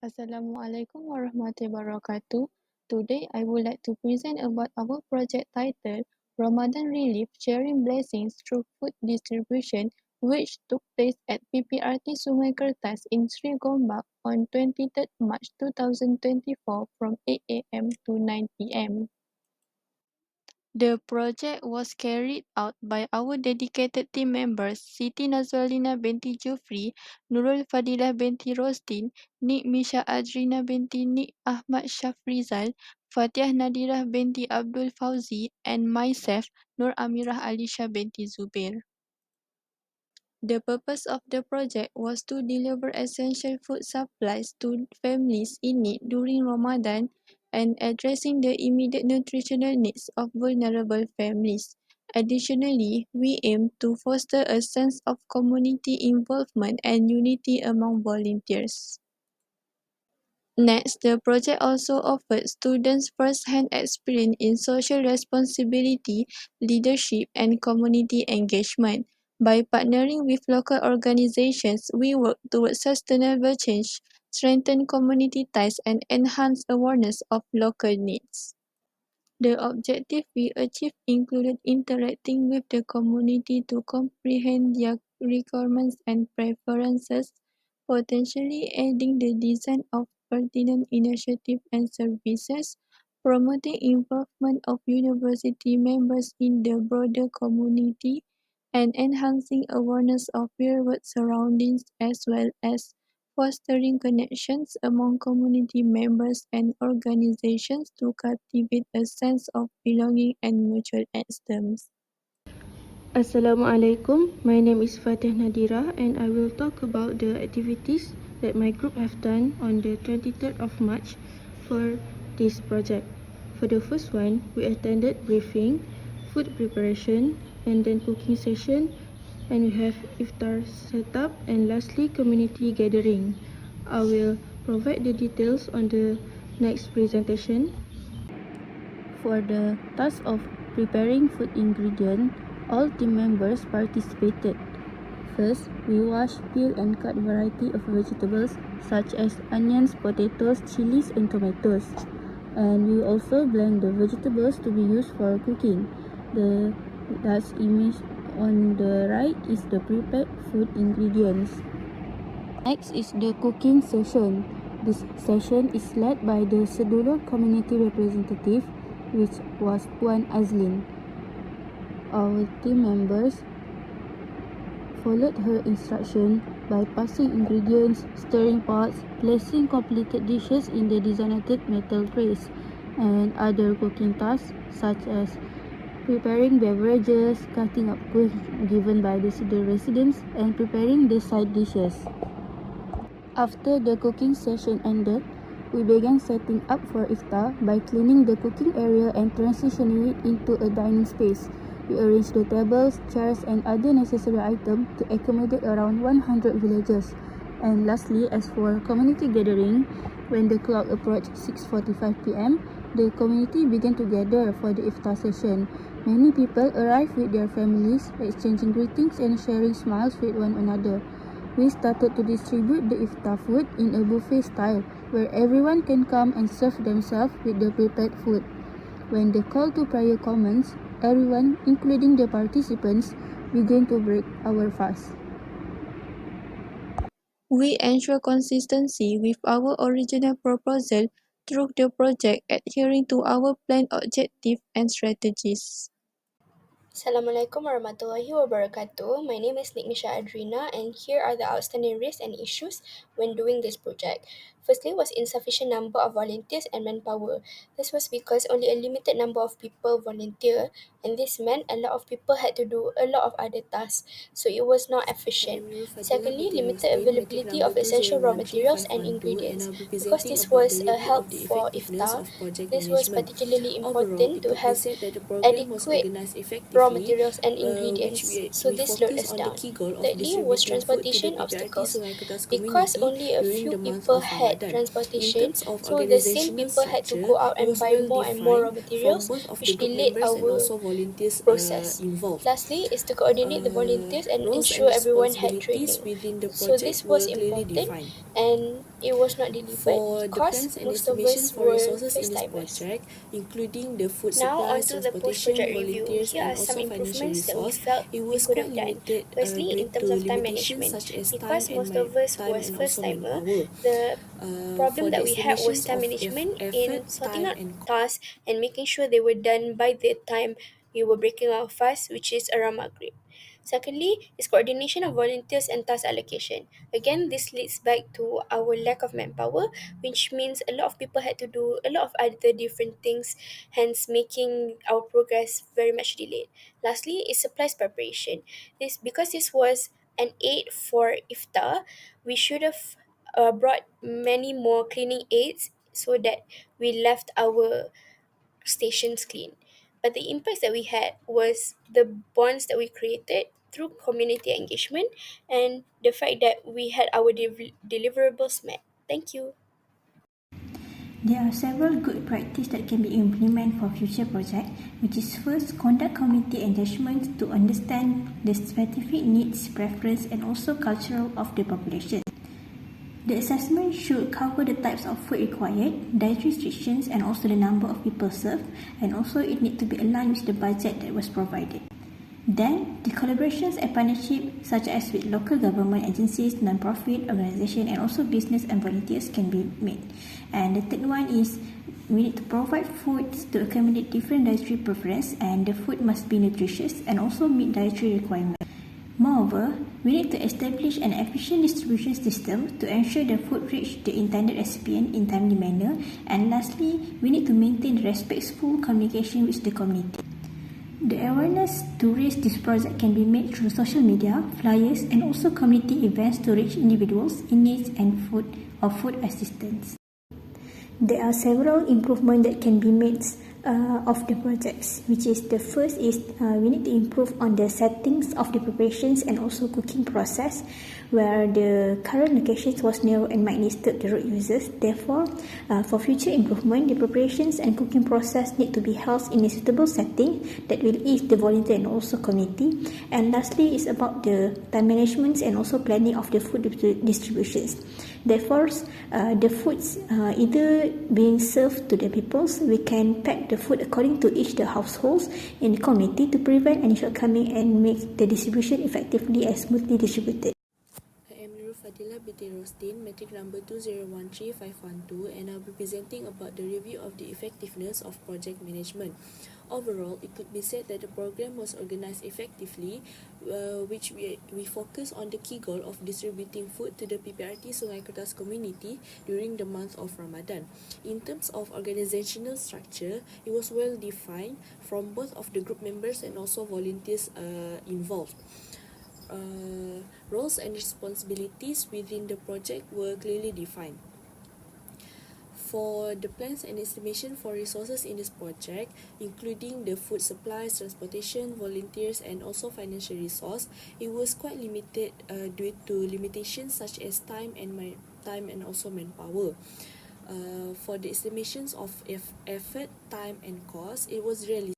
Assalamualaikum warahmatullahi wabarakatuh. Today, I would like to present about our project titled Ramadan Relief Sharing Blessings Through Food Distribution, which took place at PPRT Sungai Kertas in Sri Gombak on 23rd March 2024 from 8 a.m. to 9 p.m. The project was carried out by our dedicated team members Siti Nazwalina binti Jufri, Nurul Fadilah binti Rosdin, Nik Misha Adrina binti Nik Ahmad Shafrizal, Fatiah Nadirah binti Abdul Fauzi, and myself, Nur Amirah Alisha binti Zubair. The purpose of the project was to deliver essential food supplies to families in need during Ramadan and addressing the immediate nutritional needs of vulnerable families. Additionally, we aim to foster a sense of community involvement and unity among volunteers. Next, the project also offered students first-hand experience in social responsibility, leadership, and community engagement. By partnering with local organizations, we work towards sustainable change, strengthen community ties, and enhance awareness of local needs. The objective we achieved included interacting with the community to comprehend their requirements and preferences, potentially aiding the design of pertinent initiatives and services, promoting involvement of university members in the broader community, and enhancing awareness of real-world surroundings as well as fostering connections among community members and organizations to cultivate a sense of belonging and mutual esteem. Assalamualaikum, my name is Fatih Nadira and I will talk about the activities that my group have done on the 23rd of March for this project. For the first one, we attended briefing, food preparation, and then cooking session, and we have iftar setup, and lastly community gathering. I will provide the details on the next presentation. For the task of preparing food ingredient, all team members participated. First, we wash, peel and cut variety of vegetables such as onions, potatoes, chilies and tomatoes. And we also blend the vegetables to be used for cooking. The last image on the right is the prepared food ingredients. Next is the cooking session. This session is led by the Sedulur community representative, which was Puan Azlin. Our team members followed her instruction by passing ingredients, stirring pots, placing completed dishes in the designated metal trays, and other cooking tasks such as preparing beverages, cutting up cake given by the Sedulur residents, and preparing the side dishes. After the cooking session ended, we began setting up for iftar by cleaning the cooking area and transitioning it into a dining space. We arranged the tables, chairs and other necessary items to accommodate around 100 villagers. And lastly, as for community gathering, when the clock approached 6:45 p.m., the community began to gather for the iftar session. Many people arrived with their families, exchanging greetings and sharing smiles with one another. We started to distribute the iftar food in a buffet style, where everyone can come and serve themselves with the prepared food. When the call to prayer commenced, everyone, including the participants, began to break our fast. We ensure consistency with our original proposal through the project, adhering to our planned objectives and strategies. Assalamualaikum warahmatullahi wabarakatuh. My name is Nikmisha Adrina and here are the outstanding risks and issues when doing this project. Firstly was insufficient number of volunteers and manpower. This was because only a limited number of people volunteer and this meant a lot of people had to do a lot of other tasks, so it was not efficient. Secondly, limited availability of essential raw materials and ingredients. Because this was a help for iftar, this was particularly important to have adequate raw materials and ingredients, so this slowed us down. Thirdly was transportation obstacles. Because only a few people had transportation, so the same people had to go out and buy more and more raw materials, which delayed our process. Lastly is to coordinate the volunteers and ensure everyone had training. So this was important and it was not delivered For the because plans and most of estimation us for were resources in first this timers. project, including the food Now, supplies, onto the transportation, post-project review. volunteers, Here and are some also financial improvements that we resource, felt it we was could quite have done. limited Firstly, due in terms to of time limitations management, such as because most of us time was and first also timer, manpower. the For problem the that we had was estimations time of management effort, in sorting time, out and tasks and making sure they were done by the time we were breaking our fast, which is around Maghrib. Secondly, is coordination of volunteers and task allocation. Again, this leads back to our lack of manpower, which means a lot of people had to do a lot of other different things, hence making our progress very much delayed. Lastly, is supplies preparation. This because this was an aid for iftar, we should have brought many more cleaning aids so that we left our stations clean. But the impact that we had was the bonds that we created through community engagement and the fact that we had our deliverables met. Thank you. There are several good practices that can be implemented for future projects, which is first, conduct community engagements to understand the specific needs, preference, and also cultural of the population. The assessment should cover the types of food required, dietary restrictions, and also the number of people served, and also it needs to be aligned with the budget that was provided. Then, the collaborations and partnerships such as with local government agencies, non-profit organizations, and also business and volunteers can be made. And the third one is we need to provide foods to accommodate different dietary preferences, and the food must be nutritious and also meet dietary requirements. Moreover, we need to establish an efficient distribution system to ensure the food reach the intended recipient in timely manner. And lastly, we need to maintain respectful communication with the community. The awareness to raise this project can be made through social media, flyers, and also community events to reach individuals in need and food assistance. There are several improvements that can be made of the projects, which is the first is we need to improve on the settings of the preparations and also cooking process, where the current locations was narrow and might disturb the road users. Therefore, for future improvement, the preparations and cooking process need to be held in a suitable setting that will ease the volunteer and also community. And lastly, is about the time management and also planning of the food distributions. Therefore, the foods either being served to the peoples, we can pack the food according to each the households in the community to prevent any shortcoming and make the distribution effectively and smoothly distributed. I am Nurul Fadila binti Rostin, metric number 2013512, and I'll be presenting about the review of the effectiveness of project management. Overall, it could be said that the program was organized effectively, which we focus on the key goal of distributing food to the PPRT Sungai Kertas community during the month of Ramadan. In terms of organizational structure, it was well defined from both of the group members and also volunteers involved. Roles and responsibilities within the project were clearly defined. For the plans and estimation for resources in this project, including the food supplies, transportation, volunteers, and also financial resource, it was quite limited due to limitations such as time and also manpower. For the estimations of effort, time, and cost, it was realistic